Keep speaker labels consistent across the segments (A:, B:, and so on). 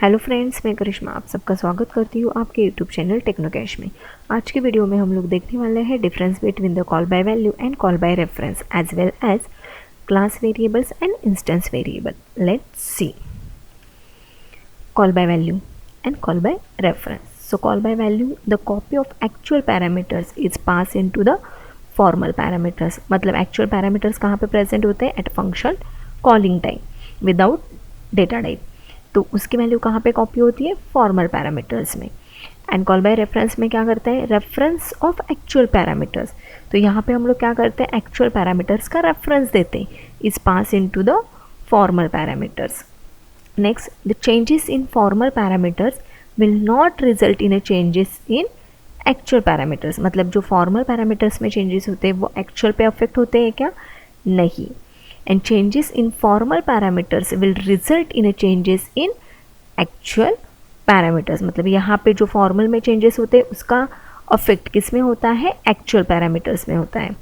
A: Hello friends, मैं करिश्मा आप सबका स्वागत करती हूँ आपके यूट्यूब चैनल टेक्नोकैश में। आज की वीडियो में हम लोग देखने वाले हैं difference between the call by value and call by reference as well as class variables and instance variable. Let's see call by value and call by reference. So call by value, the copy of actual parameters is passed into the formal parameters. मतलब actual parameters कहाँ पे present होते हैं? at function calling time without data type. तो उसकी value कहाँ पे copy होती है? फॉर्मल पैरामीटर्स में. एंड कॉल बाय रेफरेंस में क्या करते हैं? Reference of actual parameters. तो यहाँ पे हम लोग क्या करते हैं? एक्चुअल पैरामीटर्स का रेफरेंस देते हैं. Is pass into the formal parameters. Next, the changes in formal parameters will not result in a changes in actual parameters. मतलब जो formal parameters में changes होते हैं वो actual पे affect होते हैं क्या? नहीं. And changes in formal parameters will result in a changes in actual parameters. मतलब यहाँ पे जो formal में changes होते हैं उसका affect किस में होता है? actual parameters में होता है.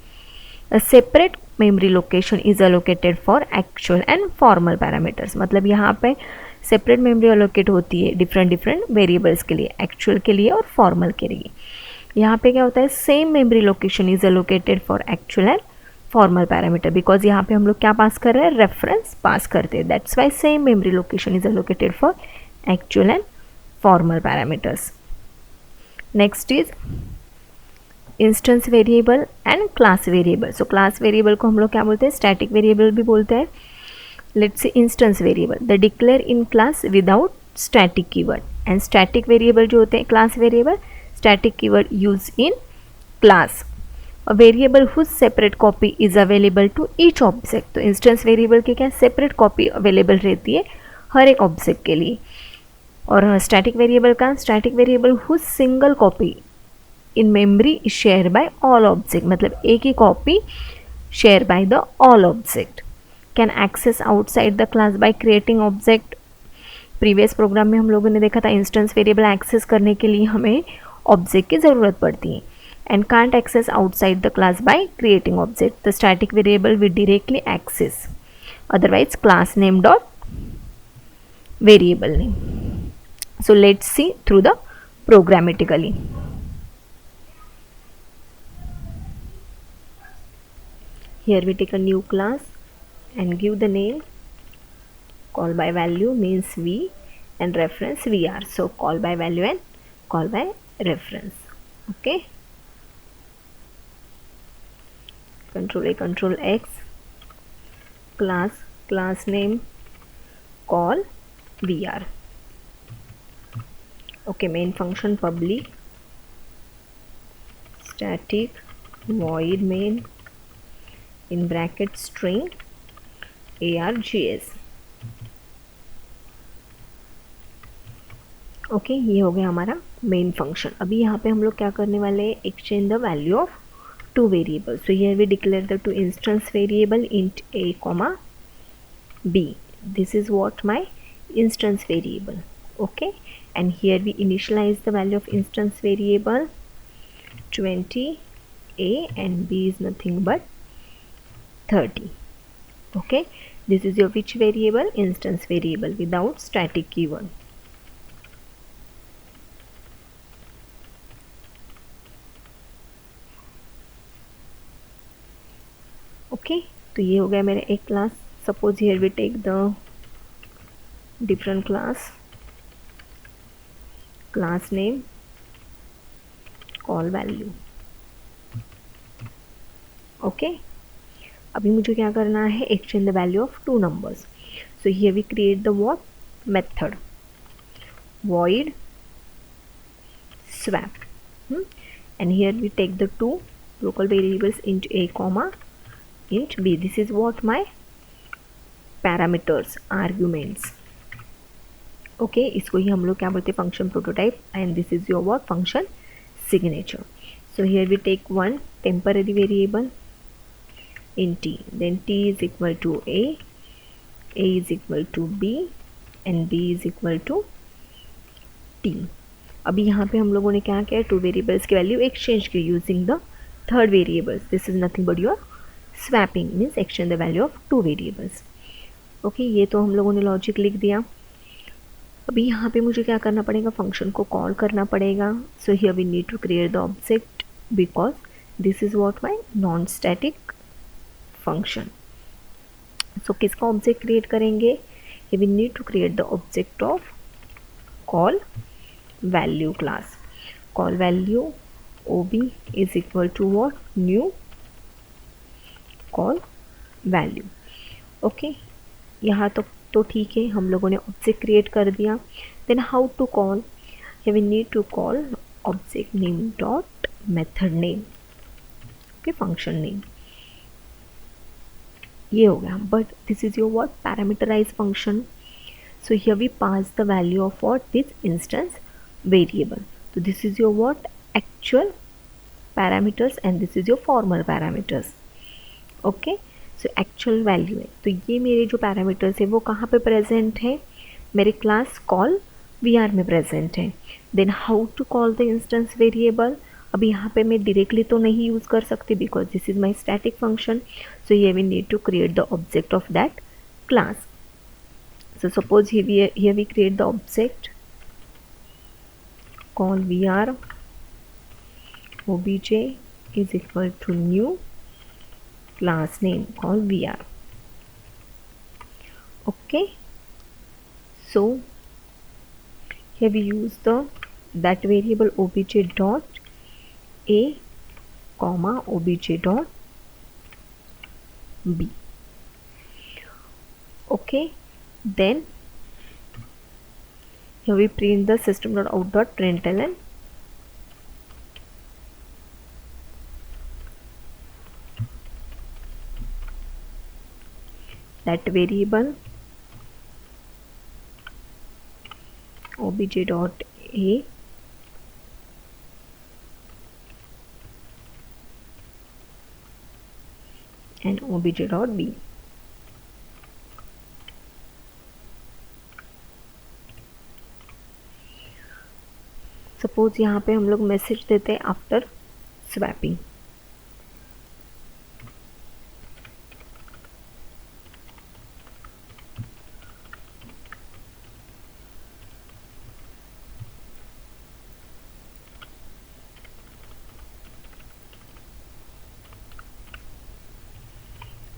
A: A separate memory location is allocated for actual and formal parameters. मतलब यहाँ पे separate memory allocate होती है different variables के लिए, actual के लिए और formal के लिए. यहाँ पे क्या होता है? same memory location is allocated for actual and formal parameter, because यहाँ पे हम लोग क्या पास कर रहे हैं? reference पास करते हैं. That's why same memory location is allocated for actual and formal parameters. Next is instance variable and class variable. So class variable को हम लोग क्या बोलते हैं? स्टैटिक वेरिएबल भी बोलते हैं. Let's see instance variable, the declare in class without static keyword. And static variable जो होते हैं class variable, static keyword use in class. A variable whose separate copy is available to each object. तो instance variable की क्या separate copy available रहती है हर एक object के लिए. और स्टैटिक वेरिएबल का, static variable whose single copy in memory is shared by all object. मतलब एक ही copy share by the all object. Can access outside the class by creating object. Previous programme में हम लोगों ने देखा था इंस्टेंस वेरिएबल एक्सेस करने के लिए हमें ऑब्जेक्ट की ज़रूरत पड़ती है. And can't access outside the class by creating object. The static variable will directly access. Otherwise class name dot variable name. So let's see through the programmatically. Here we take a new class and give the name. Call by value means V and reference VR. So call by value and call by reference. Okay. Control A, Control X. Class name call VR. Okay. Main function public static void main in bracket string args. Okay, ये हो गया हमारा main function. अभी यहाँ पे हम लोग क्या करने वाले हैं? Exchange the value of two variable. So here we declare the two instance variable int a comma b. This is what my instance variable. Okay, and here we initialize the value of instance variable 20a and b is nothing but 30. Okay, this is your which variable? Instance variable without static keyword. Okay, तो ये हो गया मेरा एक class. Suppose here we take the different class name call value. Okay, अभी मुझे क्या करना है? Exchange the value of two numbers. So here we create the what method void swap. And here we take the two local variables int a comma int b. This is what my parameters arguments. Okay, इसको ही हम लोग क्या बोलते हैं? Function prototype. And this is your work function signature. So here we take one temporary variable in t, then t is equal to a is equal to b and b is equal to t. अभी यहाँ पे हम लोगों ने क्या किया? Two variables की value exchange की using the third variables. This is nothing but your swapping means exchange the value of two variables. Okay, ये तो हम लोगों ने लॉजिक लिख दिया. अभी यहाँ पे मुझे क्या करना पड़ेगा, फंक्शन को कॉल करना पड़ेगा. So here we need to create the object because this is what my non static function. So किसका ऑब्जेक्ट क्रिएट करेंगे, we need to create the object of call value class. Call value ob is equal to what, new call value. Okay, यहाँ तक तो ठीक है, हम लोगों ने ऑब्जेक्ट क्रिएट कर दिया. Then how to call, we need to call object name dot method name. Okay, function name ये हो गया. But this is your what, parameterize function. So here we pass the value of what, this instance variable. तो this is your what, actual parameters and this is your formal parameters. Okay, so actual value है, तो ये मेरे जो parameters है वो कहाँ पे प्रेजेंट है, मेरे क्लास कॉल वीआर में प्रेजेंट है. Then how to call the instance variable, अभी यहाँ पे मैं डायरेक्टली तो नहीं यूज़ कर सकती because this is my static function. So ये we need to create the object of that class. So suppose here we create the object call vr obj is equal to new class name called vr. Okay, so here we use that variable obj dot a comma obj dot b. Okay, then here we print the system.out.println. that variable obj dot a and obj dot b. Suppose यहाँ पे हम लोग message देते हैं after swapping.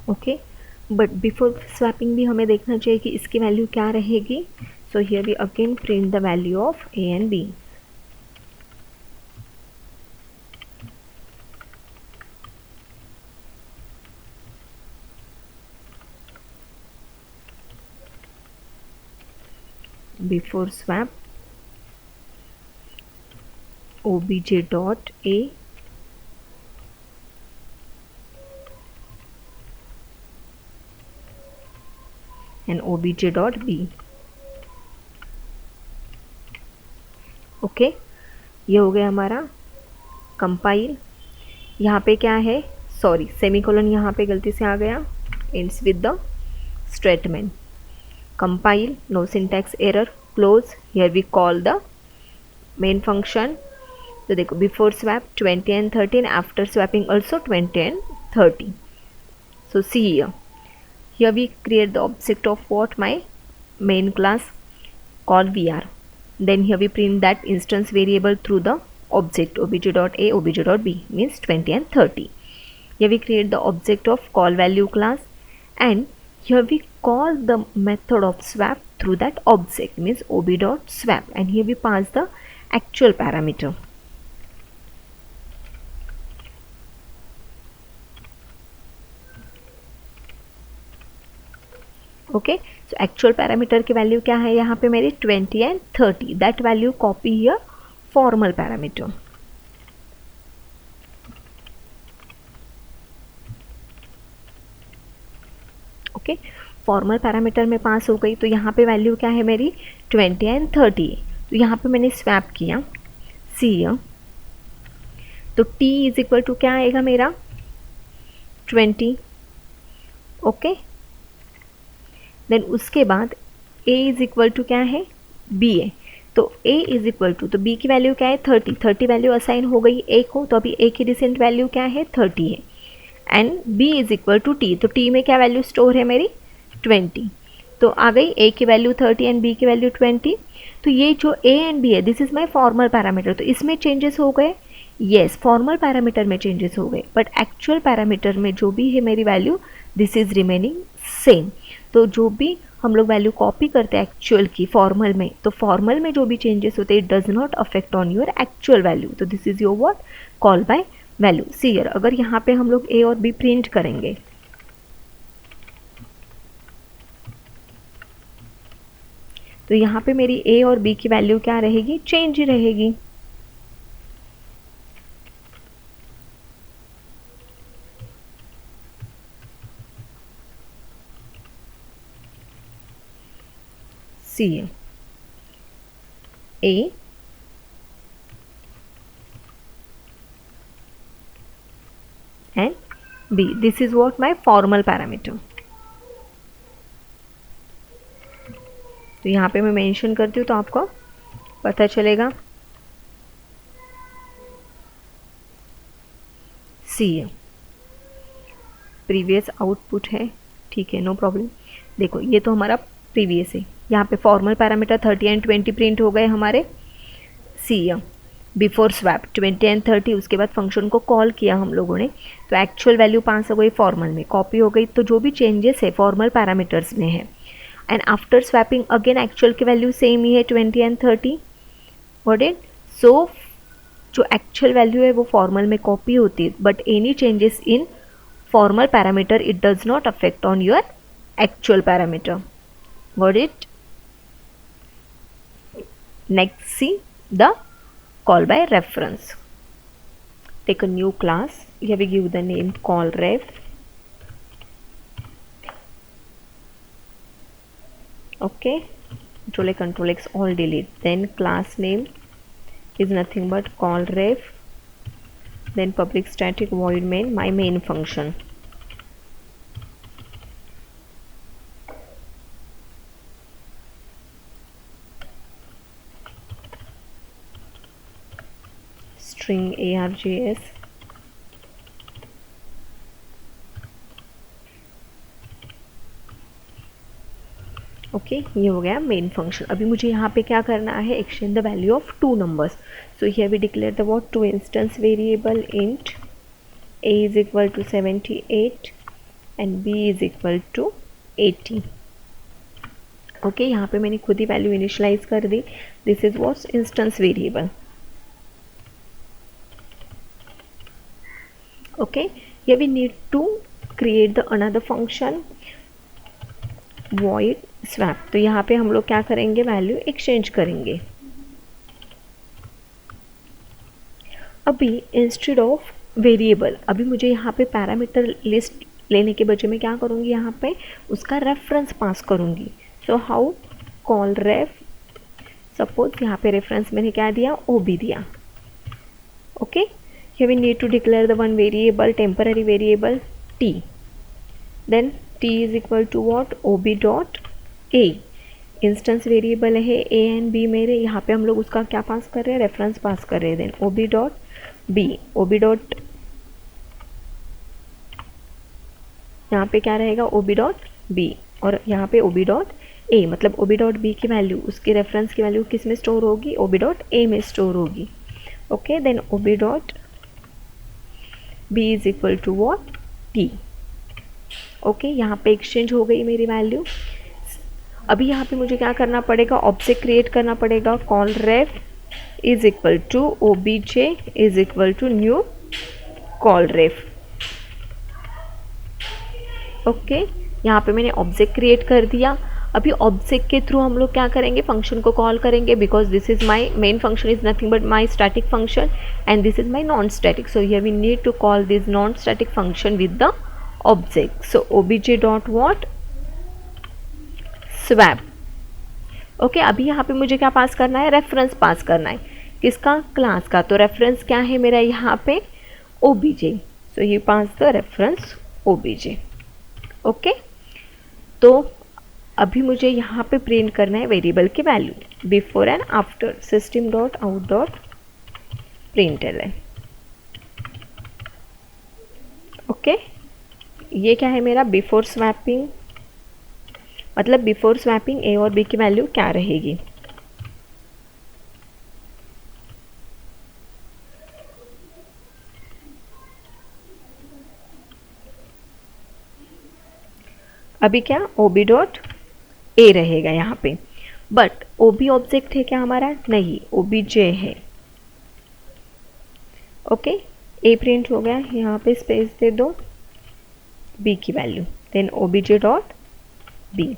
A: Okay, but before swapping भी हमें देखना चाहिए कि इसकी वैल्यू क्या रहेगी. So here we again print the value of A and B. Before swap obj dot a and obj dot b. Okay, ये हो गया हमारा कंपाइल. यहाँ पे क्या है, सॉरी सेमीकोलन यहाँ पे गलती से आ गया, ends with the statement. compile, no syntax error, close. Here we call the main function. तो देखो before swap 20 and 13, after swapping also 20 and 30. So see here we create the object of what, my main class called vr. Then here we print that instance variable through the object obj.a obj.b means 20 and 30. Here we create the object of call value class and here we call the method of swap through that object means ob.swap and here we pass the actual parameter. Okay, so actual parameter की value क्या है यहाँ पे मेरी 20 and 30. That value copy here formal parameter. Okay, formal parameter में पास हो गई तो यहाँ पे वैल्यू क्या है मेरी 20 एंड 30. तो यहाँ पे मैंने स्वैप किया सी तो t इज इक्वल टू क्या आएगा मेरा 20. ओके, देन उसके बाद a इज इक्वल टू क्या है b है. तो a इज इक्वल टू, तो b की वैल्यू क्या है 30 वैल्यू असाइन हो गई a को, तो अभी a की रिसेंट वैल्यू क्या है 30 है. And b is equal to t, तो t में क्या वैल्यू स्टोर है मेरी 20. तो आ गई a की वैल्यू 30 एंड b की वैल्यू 20। तो ये जो a एंड b है this is my formal parameter, तो इसमें चेंजेस हो गए। येस, फॉर्मल पैरामीटर में चेंजेस हो गए, बट एक्चुअल पैरामीटर में जो भी है मेरी value this is remaining same. तो जो भी हम लोग वैल्यू कॉपी करते हैं एक्चुअल की फॉर्मल में, तो फॉर्मल में जो भी चेंजेस होते हैं it does not affect on your actual value. तो this is your what call by value. See here, अगर यहाँ पे हम लोग a और b प्रिंट करेंगे, तो यहाँ पे मेरी a और b की वैल्यू क्या रहेगी, चेंज ही रहेगी। सी a and b, this is what my formal parameter। तो यहाँ पे मैं मेंशन करती हूँ तो आपको पता चलेगा। सी प्रीवियस आउटपुट है, ठीक है, नो प्रॉब्लम। देखो ये तो हमारा प्रीवियस है, यहाँ पे फॉर्मल पैरामीटर 30 एंड 20 प्रिंट हो गए हमारे। सी बिफोर स्वैप 20 एंड 30, उसके बाद फंक्शन को कॉल किया हम लोगों ने, तो एक्चुअल वैल्यू 5 हो गई, फॉर्मल में कॉपी हो गई। तो जो भी चेंजेस है फॉर्मल पैरामीटर्स में है, and after swapping again actual की वैल्यू सेम ही है 20 एंड 30। व्हाट इट, सो जो एक्चुअल वैल्यू है वो फॉर्मल में कॉपी होती है, but any changes in formal parameter it does not affect on your actual parameter. What it, next see the call by reference. Take a new class. Here we give the name call ref. Okay, control X all delete. Then class name is nothing but call ref. Then public static void main, my main function. String args। Okay ये हो गया main function. अभी मुझे यहाँ पे क्या करना है, exchange the value of two numbers. So here we declare the what two instance variable int a is equal to 78 and b is equal to 80। Okay यहाँ पे मैंने खुद ही वैल्यू इनिशियलाइज कर दी। This is what's instance variable. okay, here we need to create the another function void swap। तो यहाँ पे हम लोग क्या करेंगे, वैल्यू एक्सचेंज करेंगे। अभी इंस्टेड ऑफ वेरिएबल, अभी मुझे यहाँ पे पैरामीटर लिस्ट लेने के बजाय मैं क्या करूँगी, यहाँ पे उसका रेफरेंस पास करूँगी। So how, call ref, suppose यहाँ पे रेफरेंस मैंने क्या दिया, OB दिया। Okay, here we need to declare the one variable, temporary variable t, then t is equal to what, ob dot a। Instance variable है a and b मेरे, यहाँ पे हम लोग उसका क्या पास कर रहे हैं, रेफरेंस पास कर रहे हैं। Then ob dot b, ob dot यहाँ पे क्या रहेगा, ob डॉट b, और यहाँ पे ob डॉट a, मतलब ob डॉट b की वैल्यू, उसकी रेफरेंस की वैल्यू किस में स्टोर होगी, ob डॉट a में स्टोर होगी। Okay, then ob dot b is equal to what, t। Okay, यहाँ पे एक्सचेंज हो गई मेरी वैल्यू। अभी यहाँ पे मुझे क्या करना पड़ेगा, ऑब्जेक्ट क्रिएट करना पड़ेगा, call ref is equal to obj is equal to new call ref. Okay, यहाँ पे मैंने ऑब्जेक्ट क्रिएट कर दिया। अभी ऑब्जेक्ट के थ्रू हम लोग क्या करेंगे, फंक्शन को कॉल करेंगे, because this is my main function is nothing but my static function and this is my non static. So here we need to call this non static function with the object. So obj dot what, swap. Okay, अभी यहाँ पे मुझे क्या पास करना है, reference पास करना है, किसका, क्लास का। तो रेफरेंस क्या है मेरा यहाँ पे, obj। सो ये पास द रेफरेंस obj। ओके, तो अभी मुझे यहाँ पे प्रिंट करना है वेरिएबल की value before and after, system dot out dot println। Okay, ये क्या है मेरा, बिफोर स्वैपिंग मतलब बिफोर स्वैपिंग ए और बी की वैल्यू क्या रहेगी। अभी क्या ओ बी डॉट ए रहेगा यहाँ पे, बट ओ बी ऑब्जेक्ट है क्या हमारा, नहीं, ओ बी जे है। ओके, ए प्रिंट हो गया, यहाँ पे स्पेस दे दो, बी की वैल्यू, then O B J dot B.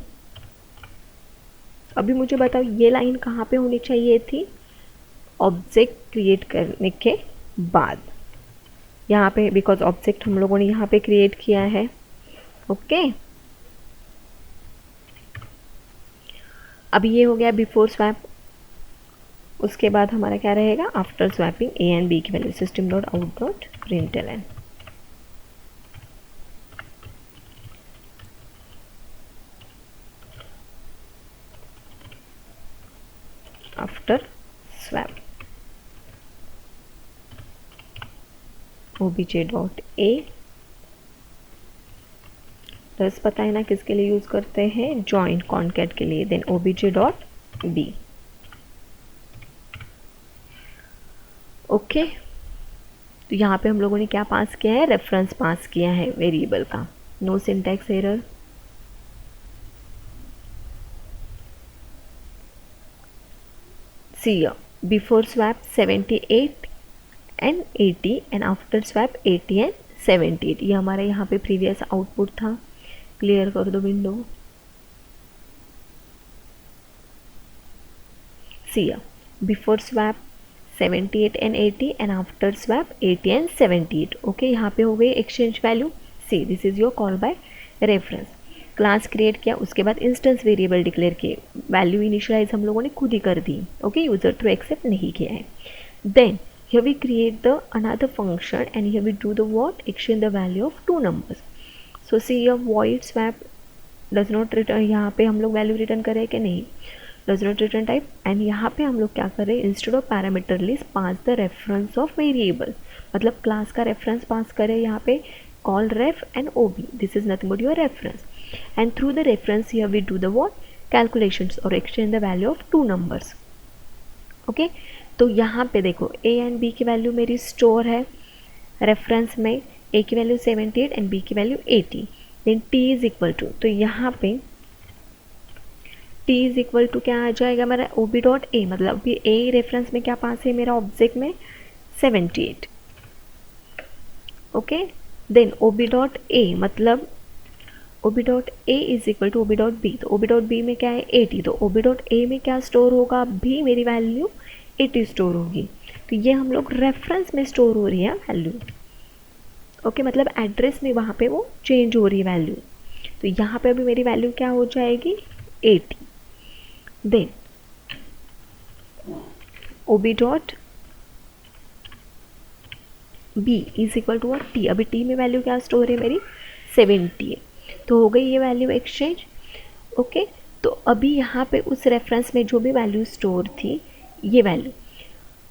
A: अभी मुझे बताओ ये लाइन कहाँ पे होनी चाहिए थी, ऑब्जेक्ट क्रिएट करने के बाद, यहाँ पे, बिकॉज ऑब्जेक्ट हम लोगों ने यहाँ पे क्रिएट किया है। ओके, अभी ये हो गया बिफोर स्वैप, उसके बाद हमारा क्या रहेगा, after swapping A and B की value, system dot out dot println. After swap obj dot A, plus पता है ना किसके लिए यूज करते हैं, जॉइंट कॉन्कैट के लिए, then obj dot B. Okay, तो यहाँ पे हम लोगों ने क्या पास किया है, रेफरेंस पास किया है वेरिएबल का, no syntax error. See before swap 78 and 80 and after swap 80 and 78, ये हमारा यहाँ पे प्रीवियस आउटपुट था। क्लियर कर दो window. See before swap 78 and 80 and after swap 80 and 78। Okay, यहाँ पे हो गई exchange value. See this is your call by reference. Class create किया, उसके बाद इंस्टेंस वेरिएबल डिक्लेयर किए, वैल्यू इनिशियलाइज हम लोगों ने खुद ही कर दी। ओके, यूजर थ्रू एक्सेप्ट नहीं किया है। Then here we create the another function and here we do the what, exchange the value of two numbers. So see your void swap does not return, यहाँ पे हम लोग value return करें कि नहीं, does not return type, and यहाँ पे हम लोग क्या करें, instead of parameter list pass the reference of variables, मतलब क्लास का रेफरेंस पास करें यहाँ पे, call ref and O B, this is nothing but your reference, and through the reference here we do the what, calculations और exchange the value of two numbers. Okay, तो यहाँ पे देखो A and B की value मेरी store है reference में, A की वैल्यू 78 एंड बी की value 80, then T is equal to, तो यहाँ पे टी इज इक्वल टू क्या आ जाएगा मेरा, ओ बी डॉट ए, मतलब अभी ए रेफरेंस में क्या पास है मेरा ऑब्जेक्ट में 78। Okay, then O B dot A, मतलब O B dot A is equal to O B dot B, तो ओ बी डॉट बी में क्या है 80, तो ओ बी डॉट ए में क्या स्टोर होगा, भी मेरी वैल्यू 80 स्टोर होगी। तो ये हम लोग रेफरेंस में स्टोर हो रही है वैल्यू। ओके, मतलब एड्रेस में वहाँ पे वो चेंज हो रही है वैल्यू, तो यहाँ पे अभी मेरी वैल्यू क्या हो जाएगी 80। Then O B dot B is equal to T, अभी टी में वैल्यू क्या स्टोर है मेरी 70 है, तो हो गई ये वैल्यू एक्सचेंज। ओके, तो अभी यहाँ पे उस रेफरेंस में जो भी वैल्यू स्टोर थी ये वैल्यू,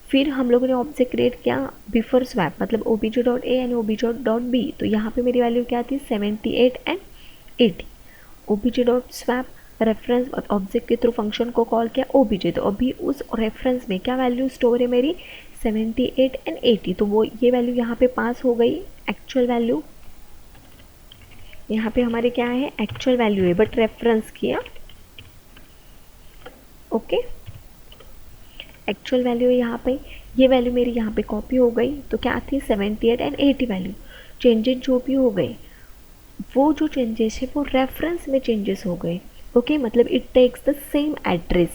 A: फिर हम लोगों ने ऑब्जेक्ट क्रिएट किया बिफोर स्वैप, मतलब O B J dot A and O B J dot B, तो यहाँ पे मेरी वैल्यू क्या थी 78 and 80। O B J dot swap reference object के थ्रू फंक्शन को कॉल किया ओ बी जे, तो अभी उस रेफरेंस में क्या वैल्यू स्टोर है मेरी 78 एंड 80, तो वो ये वैल्यू यहाँ पे पास हो गई, एक्चुअल वैल्यू यहाँ पे हमारे क्या है, एक्चुअल वैल्यू है बट रेफरेंस किया। ओके, एक्चुअल वैल्यू है यहाँ पे, ये वैल्यू मेरी यहाँ पे कॉपी हो गई, तो क्या थी 78 एंड 80 वैल्यू, चेंजेस जो भी हो गए वो जो चेंजेस है वो रेफरेंस में चेंजेस हो गए। ओके, मतलब it takes the same address,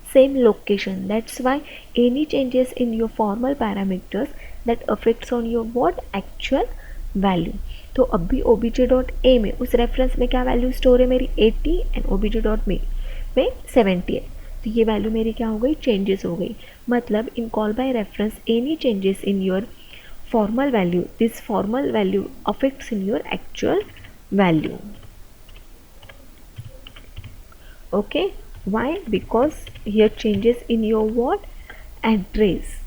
A: same location, that's why any changes in your formal parameters that affects on your what, actual value. तो अभी ओ बी जे डॉट ए में उस रेफरेंस में क्या वैल्यू स्टोर है मेरी 80 and O B J dot में 70 है, तो ये वैल्यू मेरी क्या हो गई, चेंजेस हो गई। मतलब in call by reference any changes in your formal value, this formal value affects in your actual value. Okay, why, because here changes in your what, address,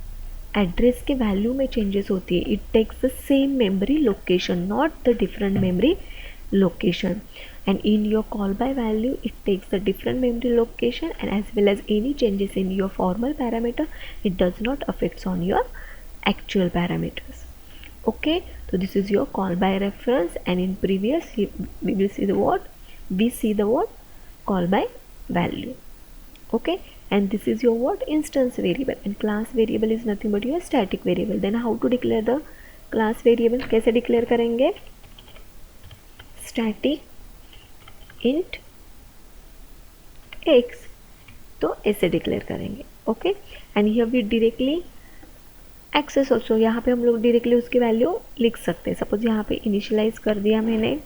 A: address के वैल्यू में changes होती है, it takes the same memory location, not the different memory location. and in your call by value it takes the different memory location, and as well as any changes in your formal parameter, it does not affects on your actual parameters. Okay, so this is your call by reference, and in previous we will see the what call by value. Okay, and this is your what instance variable, and class variable is nothing but your static variable. Then how to declare the class variable, कैसे declare करेंगे, static int x, तो ऐसे declare करेंगे. Okay, and here we directly access also, यहाँ पे हम लोग directly उसकी वैल्यू लिख सकते हैं. सपोज यहाँ पे इनिशियलाइज कर दिया मैंने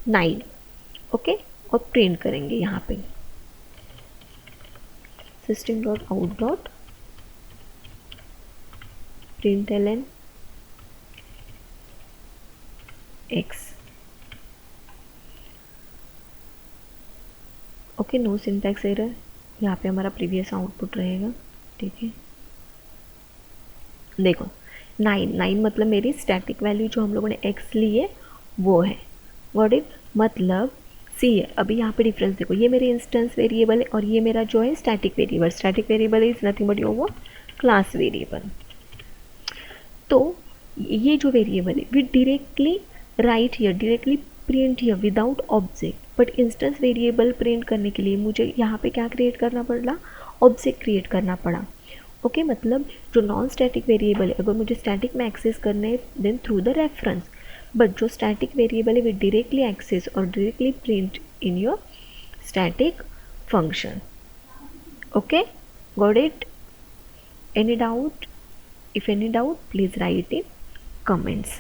A: 9. ओके, और प्रिंट करेंगे यहाँ पे system.out.println x. Okay, no syntax error. यहाँ पे हमारा प्रीवियस आउटपुट रहेगा. ठीक है, देखो 9 मतलब मेरी स्टैटिक वैल्यू जो हम लोगों ने x ली है वो है. गॉट इट, मतलब सी है. अभी यहाँ पे डिफरेंस देखो, ये मेरे इंस्टेंस वेरिएबल है और ये मेरा जो है static variable. Static variable is nothing but your वो क्लास वेरिएबल. तो ये जो वेरिएबल है we directly write here, directly print here without object. But instance variable print करने के लिए मुझे यहाँ पे क्या क्रिएट करना पड़ा, ऑब्जेक्ट क्रिएट करना पड़ा. ओके, मतलब जो नॉन स्टैटिक वेरिएबल है अगर मुझे स्टैटिक में एक्सेस करने then through the reference, but जो स्टैटिक वेरिएबल है वी डायरेक्टली एक्सेस और directly print in your static function. Okay, got it. Any doubt? If any doubt, please write in comments.